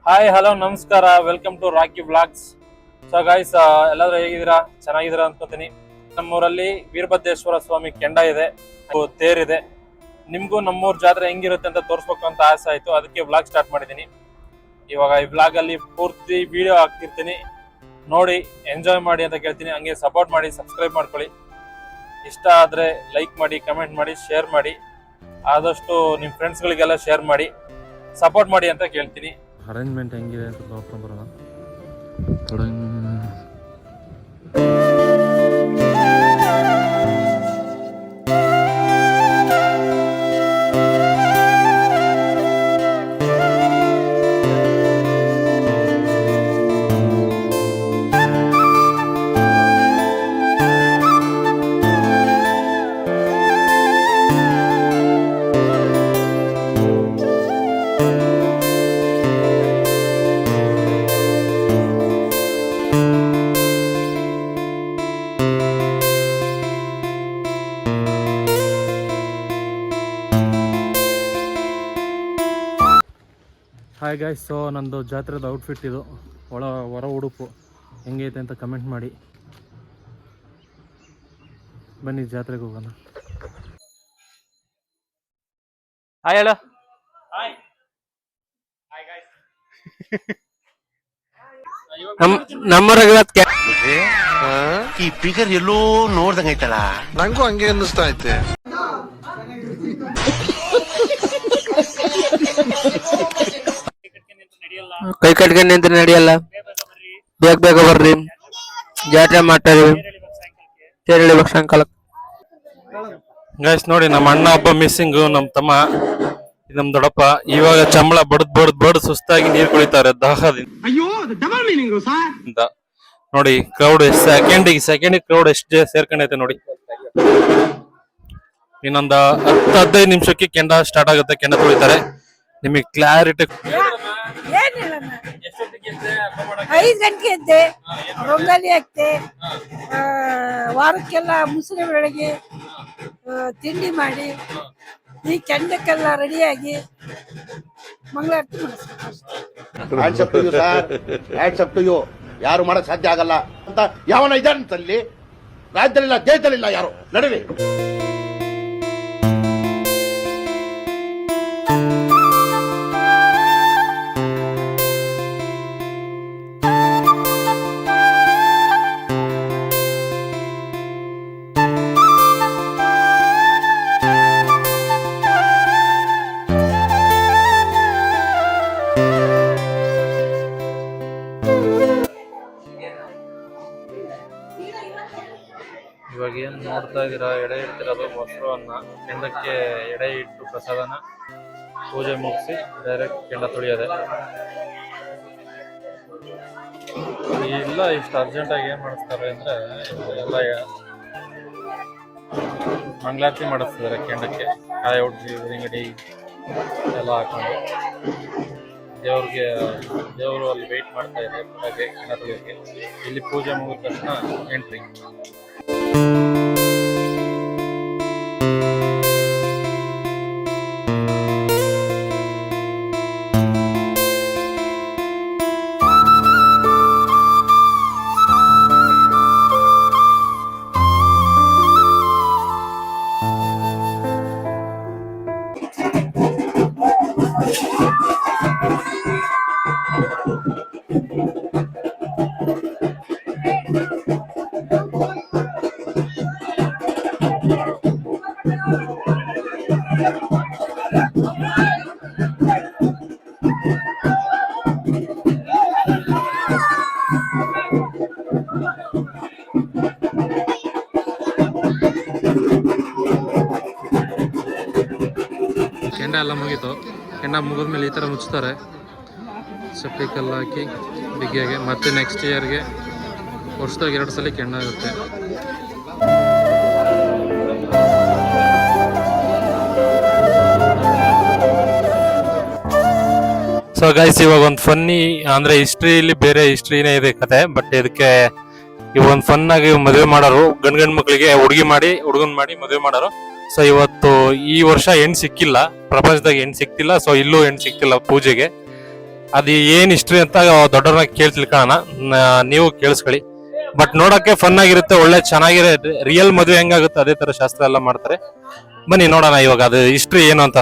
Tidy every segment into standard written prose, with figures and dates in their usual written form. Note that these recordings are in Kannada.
ಹಾಯ್ ಹಲೋ ನಮಸ್ಕಾರ, welcome to Rocky Blogs. So guys, ಎಲ್ಲಾದ್ರೂ ಹೇಗಿದ್ದೀರಾ? ಚೆನ್ನಾಗಿದ್ದೀರಾ ಅನ್ಕೋತೀನಿ. ನಮ್ಮೂರಲ್ಲಿ ವೀರಭದ್ರೇಶ್ವರ ಸ್ವಾಮಿ ಕೆಂಡ ಇದೆ, ತೇರಿದೆ. ನಿಮ್ಗೂ ನಮ್ಮೂರ್ ಜಾತ್ರೆ ಹೆಂಗಿರುತ್ತೆ ಅಂತ ತೋರಿಸ್ಬೇಕು ಅಂತ ಆಸೆ ಆಯ್ತು, ಅದಕ್ಕೆ ಬ್ಲಾಗ್ ಸ್ಟಾರ್ಟ್ ಮಾಡಿದ್ದೀನಿ. ಇವಾಗ ಈ ಬ್ಲಾಗ್ ಅಲ್ಲಿ ಪೂರ್ತಿ ವಿಡಿಯೋ ಹಾಕ್ತಿರ್ತೀನಿ, ನೋಡಿ ಎಂಜಾಯ್ ಮಾಡಿ ಅಂತ ಕೇಳ್ತೀನಿ. ಹಂಗೆ ಸಪೋರ್ಟ್ ಮಾಡಿ, ಸಬ್ಸ್ಕ್ರೈಬ್ ಮಾಡ್ಕೊಳ್ಳಿ. ಇಷ್ಟ ಆದ್ರೆ ಲೈಕ್ ಮಾಡಿ, ಕಮೆಂಟ್ ಮಾಡಿ, ಶೇರ್ ಮಾಡಿ. ಆದಷ್ಟು ನಿಮ್ಮ ಫ್ರೆಂಡ್ಸ್ಗಳಿಗೆಲ್ಲ ಶೇರ್ ಮಾಡಿ, ಸಪೋರ್ಟ್ ಮಾಡಿ ಅಂತ ಕೇಳ್ತೀನಿ. ಅರೇಂಜ್ಮೆಂಟ್ ಹೆಂಗಿದೆ ಅಂತ ನೋಡ್ಕೊಂಡು ಬರೋಣ. ಹಾಯ್ ಗಾಯ್ಸ್, ಸೊ ನಂದು ಜಾತ್ರೆದ ಔಟ್ಫಿಟ್ ಇದು. ಹೊರ ಉಡುಪು ಹೆಂಗೈತೆ ಅಂತ ಕಮೆಂಟ್ ಮಾಡಿ. ಬನ್ನಿ ಜಾತ್ರೆಗೆ ಹೋಗೋಣ. ಹಾಯ್ ಹೇಳು. ಈ ಫಿಗರ್ ಎಲ್ಲೋ ನೋಡ್ದಂಗೈತಲ್ಲ, ನಂಗೂ ಹಂಗೆ ಅನ್ನಿಸ್ತಾ ಐತೆ. ಕೈ ಕಟ್ಕೊಂಡು ನಿಂತ್ರೆ ನಡೆಯಲ್ಲ, ಬೇಗ ಬೇಗ ಬರ್ರಿ, ಜಾತ್ರೆ ಮಾಡ್ತಾರಿ, ತೇರಳಿಬೇಕು ಸಾಯಂಕಾಲ. ಗೈಸ್ ನೋಡಿ, ನಮ್ಮ ಅಣ್ಣ ಒಬ್ಬ ಮಿಸ್ಸಿಂಗು, ನಮ್ಮ ತಮ್ಮ, ನಮ್ ದೊಡ್ಡಪ್ಪ. ಇವಾಗ ಚಂಬಳ ಬಡ್ದು ಸುಸ್ತಾಗಿ ನೀರು ಕುಡಿತಾರೆ ದಾಹದಿಂದ. ನೋಡಿ ಕ್ರೌಡ್ ಸೆಕೆಂಡಿಗೆ ಕ್ರೌಡ್ ಎಷ್ಟು ಸೇರ್ಕೊಂಡೈತೆ ನೋಡಿ. ಇನ್ನೊಂದು 10-15 ನಿಮಿಷಕ್ಕೆ ಕೆಂಡ ಸ್ಟಾರ್ಟ್ ಆಗುತ್ತೆ. ಕೆಂಡ ತುಳಿತಾರೆ. ನಿಮಗೆ ಕ್ಲಾರಿಟಿ. 5 ಗಂಟೆಗೆ ಎದ್ದೆ, ರಂಗೋಲಿ ಹಾಕ್ತೆ, ವಾರಕ್ಕೆಲ್ಲ ಮುಸುರೆ ಬೆಳಗ್ಗೆ ತಿಂಡಿ ಮಾಡಿ, ಈ ಕೆಂಡಕ್ಕೆಲ್ಲ ರೆಡಿಯಾಗಿ ಮಂಗಳಾರತಿ ಮಾಡಿಸ್ಬೇಕು. ಯಾರು ಮಾಡಕ್ ಸಾಧ್ಯ ಆಗಲ್ಲ ಅಂತ ಯಾವನ ಇದಂತಲ್ಲಿ ರಾಜ್ಯದಲ್ಲಿಲ್ಲ, ದೇಶದಲ್ಲಿಲ್ಲ, ಯಾರು ನಡುವೆ. ಇವಾಗ ಏನ್ ನೋಡ್ತಾ ಇದೀರಾ, ಎಡೆ ಇಡ್ತಿರೋದು ಮೊಸರು ಅನ್ನ. ಕೆಂಡಕ್ಕೆ ಎಡೆ ಇಟ್ಟು ಪ್ರಸಾದನ ಪೂಜೆ ಮುಗಿಸಿ ಡೈರೆಕ್ಟ್ ಕೆಂಡ ತುಳಿಯೋದೆ. ಇಲ್ಲ ಇಷ್ಟು ಅರ್ಜೆಂಟಾಗಿ ಏನ್ ಮಾಡಿಸ್ತಾರೆ ಅಂದ್ರೆ, ಎಲ್ಲ ಮಂಗಳಾರತಿ ಮಾಡಿಸ್ತಿದ್ದಾರೆ ಕೆಂಡಕ್ಕೆ. ಕಾಯಿ ಹೊಡ್ಸಿ ಉರಿಗಡಿ ಎಲ್ಲ ಹಾಕೊಂಡು ದೇವರು ಅಲ್ಲಿ ವೆಯ್ಟ್ ಮಾಡ್ತಾ ಇದೆ ಹಾಗೆ ಕೆಂಡ ತುಳಿಯೋಕ್ಕೆ. ಇಲ್ಲಿ ಪೂಜೆ ಮುಗಿದ ತಕ್ಷಣ ಎಂಟ್ರಿ. ಕೆಂಡ ಎಲ್ಲ ಮುಗೀತು. ಕೆಂಡ ಮುಗಿದ್ಮೇಲೆ ಈ ಥರ ಮುಚ್ತಾರೆ, ಸೆಪ್ಟಿಕಲ್ಲ ಹಾಕಿ ಬಿಗಿಯಾಗೆ. ಮತ್ತೆ ನೆಕ್ಸ್ಟ್ ಇಯರ್ಗೆ ವರ್ಷದಾಗ 2 ಸಲ ಕೆಂಡ ಆಗುತ್ತೆ. ಸೊ ಗೈಸ್, ಇವಾಗ ಒಂದು ಫನ್ನಿ ಅಂದ್ರೆ ಹಿಸ್ಟ್ರಿಯಲ್ಲಿ ಬೇರೆ ಹಿಸ್ಟ್ರಿನೇ ಇದೆ ಕತೆ. ಬಟ್ ಇದಕ್ಕೆ ಇವಾಗ ಒಂದು ಫನ್ ಆಗಿ ಮದುವೆ ಮಾಡೋರು, ಗಂಡ್ ಮಕ್ಳಿಗೆ ಹುಡುಗನ್ ಮಾಡಿ ಮದುವೆ ಮಾಡೋರು. ಸೊ ಇವತ್ತು ಈ ವರ್ಷ ಹೆಣ್ಣು ಸಿಕ್ಕಿಲ್ಲ, ಪ್ರಪಂಚದಾಗ ಹೆಣ್ಣು ಸಿಕ್ತಿಲ್ಲ. ಸೊ ಇಲ್ಲೂ ಹೆಣ್ಣು ಸಿಕ್ತಿಲ್ಲ ಪೂಜೆಗೆ. ಅದು ಏನ್ ಹಿಸ್ಟ್ರಿ ಅಂತ ದೊಡ್ಡವ್ರನ್ನ ಕೇಳಿ ತಿಳ್ಕೊಳ್ಳೋಣ. ನೀವು ಕೇಳಿಸ್ಕೊಳ್ಳಿ. ಬಟ್ ನೋಡಕ್ಕೆ ಫನ್ ಆಗಿರುತ್ತೆ, ಒಳ್ಳೆ ಚೆನ್ನಾಗಿರೋ ರಿಯಲ್ ಮದುವೆ ಹೆಂಗಾಗುತ್ತೆ ಅದೇ ತರ ಶಾಸ್ತ್ರ ಎಲ್ಲ ಮಾಡ್ತಾರೆ. ಬನ್ನಿ ನೋಡೋಣ ಇವಾಗ ಅದು ಹಿಸ್ಟ್ರಿ ಏನು ಅಂತ.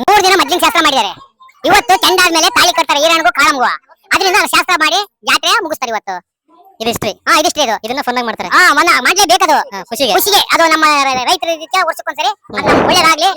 3 ದಿನ ಮೊದಲಿನ ಶಾಸ್ತ್ರ ಮಾಡಿದ್ದಾರೆ. ಇವತ್ತು ಚೆಂಡ ಆದ್ಮೇಲೆ ತಾಳಿ ಕಟ್ತಾರೆ ಈರಣ್ಗೂ ಕಾಳಂಗೂ. ಅದರಿಂದ ಶಾಸ್ತ್ರ ಮಾಡಿ ಜಾತ್ರೆ ಮುಗಿಸ್ತಾರೆ ಇವತ್ತು. ಇದು ಹಿಸ್ಟ್ರಿ. ಇದು ಹಿಸ್ಟ್ರಿ. ಇದನ್ನ ಫನ್ ಆಗಿ ಮಾಡ್ತಾರೆ. ಮಾಡ್ಲೇಬೇಕದು ಖುಷಿಗೆ. ಅದು ನಮ್ಮ ರೈತರ ರೀತಿಯ ವರ್ಷಕ್ಕೊಂದ್ಸರಿ ಒಳ್ಳೇದಾಗ್ಲಿ.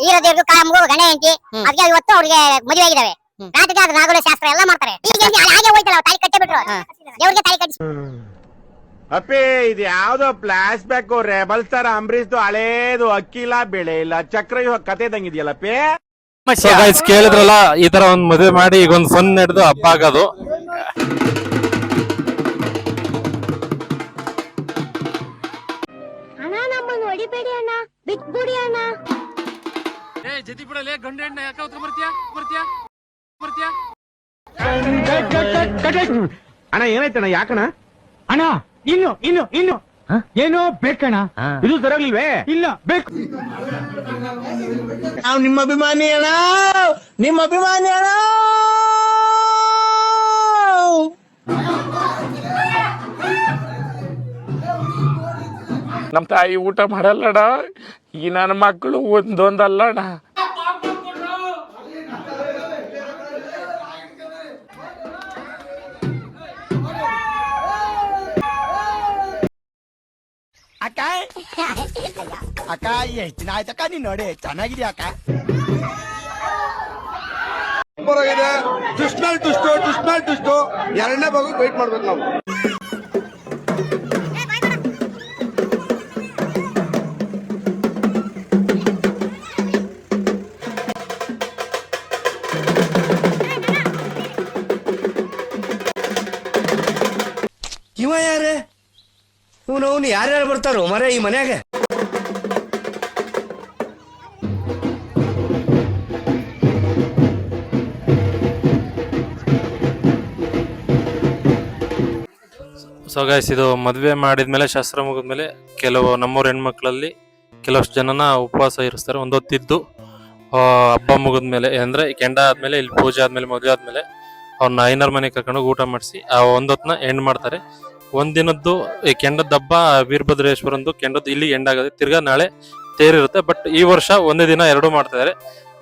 ಈರ ದೇವ್ರಿಗೂ ಕಾಳಂಗೂ ಗಂಡ ಹೆಂಡತಿ ಅದಕ್ಕೆ ಇವತ್ತು ಅವ್ರಿಗೆ ಮದುವೆ ಆಗಿದಾವೆ. ರಾತ್ರಿಗೆ ಅದು ನಾಗೋಲ ಶಾಸ್ತ್ರ ಎಲ್ಲ ಮಾಡ್ತಾರೆ. ಈಗ ಹಾಗೆ ಹೋಯ್ತಲ್ಲ ತಾಳಿ ಕಟ್ಟೆ ಬಿಟ್ರು ದೇವ್ರಿಗೆ ತಾಳಿ ಕಟ್ಟಿ. ಅಪ್ಪಿ ಇದು ಯಾವ್ದೋ ಫ್ಲಾಶ್ ಬ್ಯಾಕ್ ರೆಬಲ್ ಸ್ಟಾರ್ ಅಂಬರೀಶ್ದು ಹಳೇದು ಅಕ್ಕಿಲ್ಲ ಬೆಳೆ ಇಲ್ಲ ಚಕ್ರ ಕತೆ ಇದಂಗಿದೆಯಲ್ಲಪ್ಪಿ. ಸೊ ಗೈಸ್ ಕೇಳಿದ್ರಲ್ಲ, ಈ ತರ ಒಂದ್ ಮದುವೆ ಮಾಡಿ ಈಗ ಒಂದ್ ಫನ್ ನಡೆದು ಹಬ್ಬ ಆಗೋದು. ಅಣ್ಣ ನಮ್ಮನ್ನು ಹೊಡಿಬೇಡಿ ಅಣ್ಣ, ಬಿಟ್ಬಿಡಿ ಅಣ್ಣ. ಜತಿ ಬಿಡಲೇ ಗಂಡ ಹೆಣ್ಣ ಯಾಕೆ ಬರ್ತೀಯಾ ಅಣ್ಣ ಏನಾಯ್ತಣ್ಣ ಯಾಕಣ್ಣ? ಅಣ್ಣ ಇನ್ನು ಏನೋ ಬೇಕಣ್ಣ. ಇದು ಸರಿಯಾಗ್ಲಿಲ್ವೇ? ಇಲ್ಲ ಬೇಕು. ನಾವು ನಿಮ್ಮ ಅಭಿಮಾನಿ ಅಣ್ಣ. ನಮ್ ತಾಯಿ ಊಟ ಮಾಡಲ್ಲಣ್ಣ. ಈ ನನ್ನ ಮಕ್ಕಳು ಒಂದೊಂದಲ್ಲಣ್ಣ. ಅಕ್ಕ ಎಷ್ಟ್ ದಿನ ಆಯ್ತಕ್ಕ ನೀನ್ ನೋಡಿ ಚೆನ್ನಾಗಿದ್ಯಾ ಅಕ್ಕ? ಟುಸ್ಟು ಎರಡನೇ ಭಾಗ ವೇಟ್ ಮಾಡ್ಬೇಕು ನಾವು. ಇವ ಯಾರೇ? ಅವನು ಯಾರ್ಯಾರು ಬರ್ತಾರೋ ಮರ ಈ ಮನ್ಯಾಗ? ಸೊ ಗೈಸ್ ಇದು ಮದುವೆ ಮಾಡಿದ್ಮೇಲೆ ಶಾಸ್ತ್ರ ಮುಗಿದ್ಮೇಲೆ ಕೆಲವು ನಮ್ಮೂರ ಹೆಣ್ಮಕ್ಳಲ್ಲಿ ಕೆಲವಷ್ಟು ಜನನ ಉಪವಾಸ ಇರಿಸ್ತಾರೆ. ಒಂದೊತ್ತಿದ್ದು ಹಬ್ಬ ಮುಗಿದ್ಮೇಲೆ ಅಂದ್ರೆ ಕೆಂಡ ಆದ್ಮೇಲೆ ಇಲ್ಲಿ ಪೂಜೆ ಆದ್ಮೇಲೆ ಮದುವೆ ಆದ್ಮೇಲೆ ಅವ್ರನ್ನ ಐನರ್ ಮನೆಗೆ ಕರ್ಕೊಂಡು ಊಟ ಮಾಡಿಸಿ ಆ ಒಂದೊತ್ತನ್ನ ಎಂಡ್ ಮಾಡ್ತಾರೆ. ಒಂದಿನದ್ದು ಈ ಕೆಂಡದ ಹಬ್ಬ ವೀರಭದ್ರೇಶ್ವರಂದು ಕೆಂಡದ್ದು ಇಲ್ಲಿ ಎಂಡ್ ಆಗದೆ. ತಿರ್ಗಾ ನಾಳೆ ತೇರಿರುತ್ತೆ. ಬಟ್ ಈ ವರ್ಷ ಒಂದೇ ದಿನ 2 ಮಾಡ್ತಾ ಇದಾರೆ.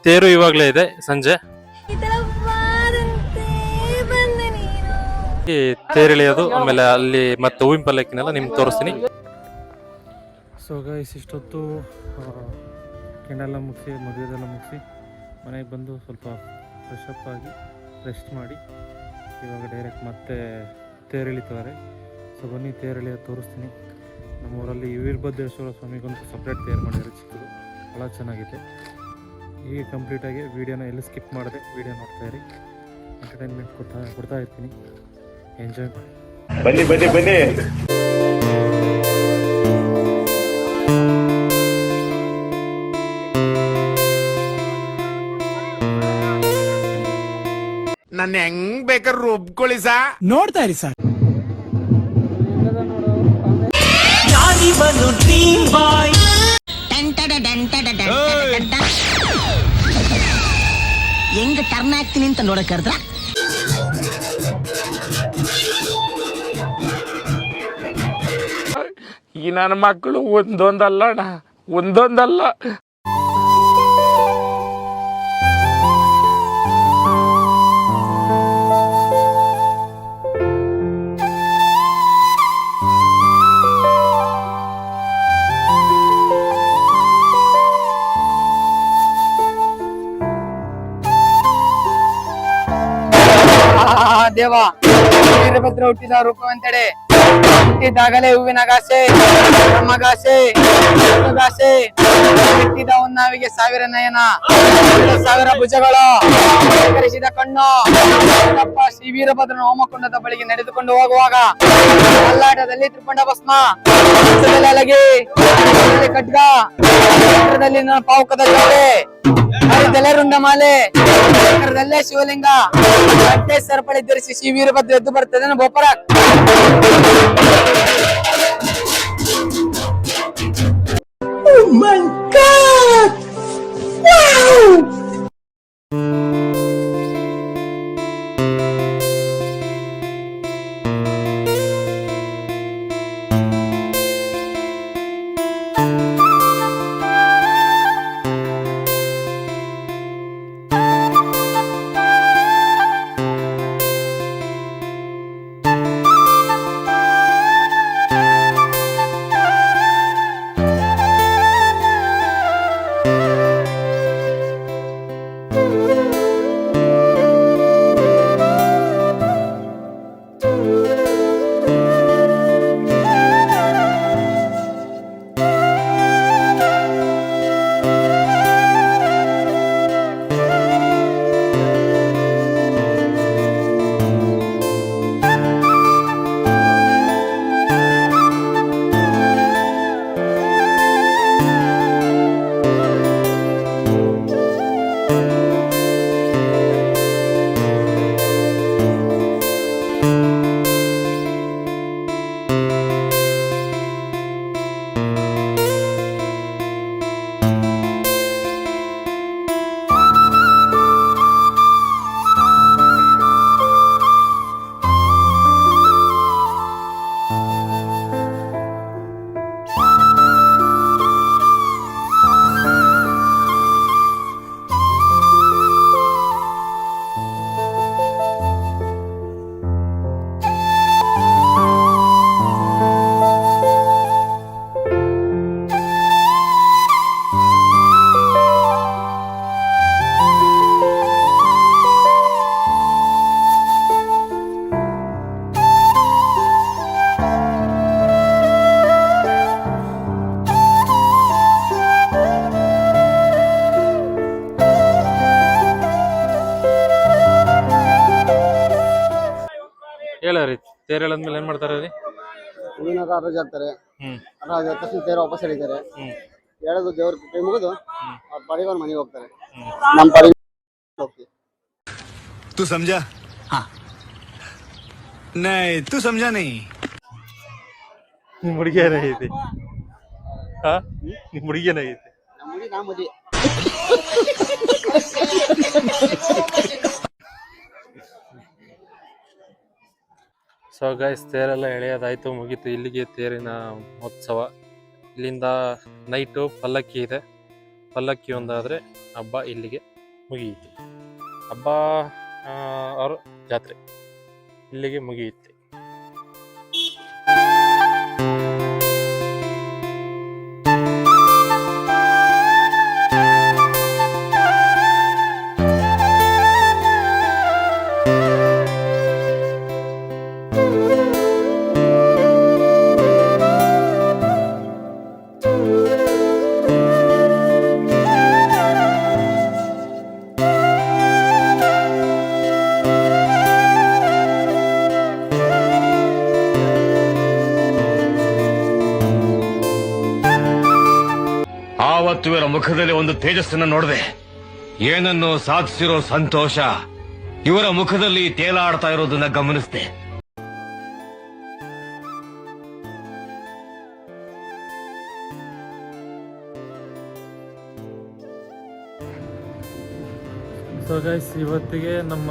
ತೇರು ಇವಾಗ್ಲೇ ಇದೆ ಸಂಜೆ. ತೇರಿಳಿಯೋದು ಆಮೇಲೆ ಅಲ್ಲಿ ಮತ್ತೆ ಹೂವಿನ ಪಲ್ಲಕ್ಕಿನೆಲ್ಲ ನಿಮ್ಗೆ ತೋರಿಸ್ತೀನಿ. ಸೊ ಗೈಸ್ ಇಷ್ಟೊತ್ತು ಕೆಂಡೆಲ್ಲ ಮುಗಿಸಿ ಮದುವೆದೆಲ್ಲ ಮುಗಿಸಿ ಮನೆಗೆ ಬಂದು ಸ್ವಲ್ಪ ಫ್ರೆಶ್ ಅಪ್ ಆಗಿ ರೆಸ್ಟ್ ಮಾಡಿ ಇವಾಗ ಡೈರೆಕ್ಟ್ ಮತ್ತೆ ತೇರಿಳಿತಾರೆ. ಸೊ ಬನ್ನಿ ತೇರಿಳಿಯೋದು ತೋರಿಸ್ತೀನಿ. ನಮ್ಮೂರಲ್ಲಿ ವೀರಭದ್ರೇಶ್ವರ ಸ್ವಾಮಿಗೊಂದು ಸಪ್ರೇಟ್ ತೇರು ಮಾಡಿದ್ದಾರೆ ಚಿಕ್ಕದು, ಭಾಳ ಚೆನ್ನಾಗಿದೆ. ಹೀಗೆ ಕಂಪ್ಲೀಟಾಗಿ ವೀಡಿಯೋನ ಎಲ್ಲೂ ಸ್ಕಿಪ್ ಮಾಡಿದೆ ವೀಡಿಯೋ ನೋಡ್ತಾಯಿರಿ. ಎಂಟರ್ಟೈನ್ಮೆಂಟ್ ಕೊಡ್ತಾ ಇರ್ತೀನಿ. ಎಂಜಾಯ್ ಮಾಡಿ. ಬನ್ನಿ ನನ್ನ ಹೆಂಗ್ ಬೇಕಾದ್ರೆ ರುಬ್ಕೊಳ್ಳಿ ಸಾ. ನೋಡ್ತಾ ಇರಿ ಸರ್. ಹೆಂಗ್ ಟರ್ನ್ ಆಗ್ತೀನಿ ಅಂತ ನೋಡಕ್ ಕರ್ದ್ರ ಈ ನನ್ನ ಮಕ್ಕಳು ಒಂದೊಂದಲ್ಲಣ್ಣ, ಒಂದೊಂದಲ್ಲ. ದೇವ ವೀರಭದ್ರ ಹುಟ್ಟಿದ ರೂಪವಂತಡೆ ಹುಟ್ಟಿದಾಗಲೇ ಹೂವಿನಗಾಸೆ ಬ್ರಹ್ಮಗಾಸೆ ಗಾಸೆ ಹುಟ್ಟಿದ ಹೊನ್ನಾವಿಗೆ 1000 ನಯನ 1000 ಭುಜಗಳು ಕರಿಸಿದ ಕಣ್ಣು. ಶ್ರೀ ವೀರಭದ್ರನ ಹೋಮಕುಂಡದ ಬಳಿಗೆ ನಡೆದುಕೊಂಡು ಹೋಗುವಾಗ ಕಲ್ಲಾಟದಲ್ಲಿ ತ್ರಿಪುಂಡ ಭಸ್ಮ, ಅಲಗಿ ಖಡ್ಗ, ಚಿತ್ರದಲ್ಲಿ ಪಾವುಕದ ಜೋಡೆ, ರುಂಡ ಮಾಲೆ, ಚಕ್ರದಲ್ಲೇ ಶಿವಲಿಂಗ, ಗಂಟೆ ಸರಪಳಿ ಧರಿಸಿ ಶ್ರೀ ವೀರಭದ್ರ ಎದ್ದು ಬರ್ತದೆ ಬೋಪರ. ತೇರು ಎಳೆದ್ಮೇಲೆ ಏನ್ ಮಾಡ್ತಾರೆ ಅಲ್ಲಿ? ಹೂವಿನ ಹಾರ ಜಾರ್ತಾರೆ. ಹ್ಮ್ ತಕ್ಷಣ ತೇರು ವಾಪಸ್ ಎಳಿತಾರೆ. ಹ್ಮ್ ಎಳೆದು ದೇವ್ರ ಕೈ ಮುಗಿದು ಅವ್ರ ಪಾಡಿಗೆ ಅವ್ರ ಮನೆಗೆ ಹೋಗ್ತಾರೆ. ನಮ್ಮ ಪಾಡಿಗೆ ಹೋಗ್ತೀವಿ. तू समझा? हाँ नहीं तू समझा नहीं. ನಿಮ್ ಹುಡುಗಿ ಏನಾಗೈತಿ? ಹಾ ನಿಮ್ ಹುಡುಗಿ ಏನಾಗೈತಿ? ನಮ್ಮ ಹುಡುಗಿ ನಾ ಮದಿ. ಸೊ ಗೈಸ್ ತೇರೆಲ್ಲ ಎಳೆಯೋದಾಯ್ತು, ಮುಗೀತು. ಇಲ್ಲಿಗೆ ತೇರಿನ ಮಹೋತ್ಸವ. ಇಲ್ಲಿಂದ ನೈಟು ಪಲ್ಲಕ್ಕಿ ಇದೆ. ಪಲ್ಲಕ್ಕಿ ಒಂದಾದರೆ ಹಬ್ಬ ಇಲ್ಲಿಗೆ ಮುಗಿಯಿತು. ಹಬ್ಬ ಅವ್ರ ಜಾತ್ರೆ ಇಲ್ಲಿಗೆ ಮುಗಿಯುತ್ತೆ. ಆವತ್ತು ಇವರ ಮುಖದಲ್ಲಿ ಒಂದು ತೇಜಸ್ಸನ್ನ ನೋಡಿದೆ. ಏನನ್ನು ಸಾಧಿಸಿರೋ ಸಂತೋಷ ಇವರ ಮುಖದಲ್ಲಿ ತೇಲಾಡ್ತಾ ಇರೋದನ್ನ ಗಮನಿಸಿದೆ. ಸೊ ಗೈಸ್ ಇವತ್ತಿಗೆ ನಮ್ಮ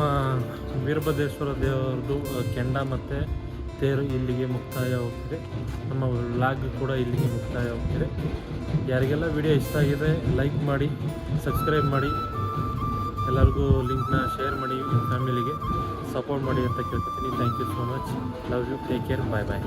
ವೀರಭದ್ರೇಶ್ವರ ದೇವರದು ಕೆಂಡ ಮತ್ತು ತೇರು ಇಲ್ಲಿಗೆ ಮುಕ್ತಾಯ ಹೋಗ್ತಿದೆ. ನಮ್ಮ ವ್ಲಾಗ್ ಕೂಡ ಇಲ್ಲಿಗೆ ಮುಕ್ತಾಯ ಹೋಗ್ತಿದೆ. ಯಾರಿಗೆಲ್ಲ ವಿಡಿಯೋ ಇಷ್ಟ ಆಗಿದೆ ಲೈಕ್ ಮಾಡಿ, ಸಬ್ಸ್ಕ್ರೈಬ್ ಮಾಡಿ, ಎಲ್ಲರಿಗೂ ಲಿಂಕ್ನ ಶೇರ್ ಮಾಡಿ, ಫ್ಯಾಮಿಲಿಗೆ ಸಪೋರ್ಟ್ ಮಾಡಿ ಅಂತ ಕೇಳ್ಕೊತೀನಿ. Thank you so much. Love you. Take care. Bye bye.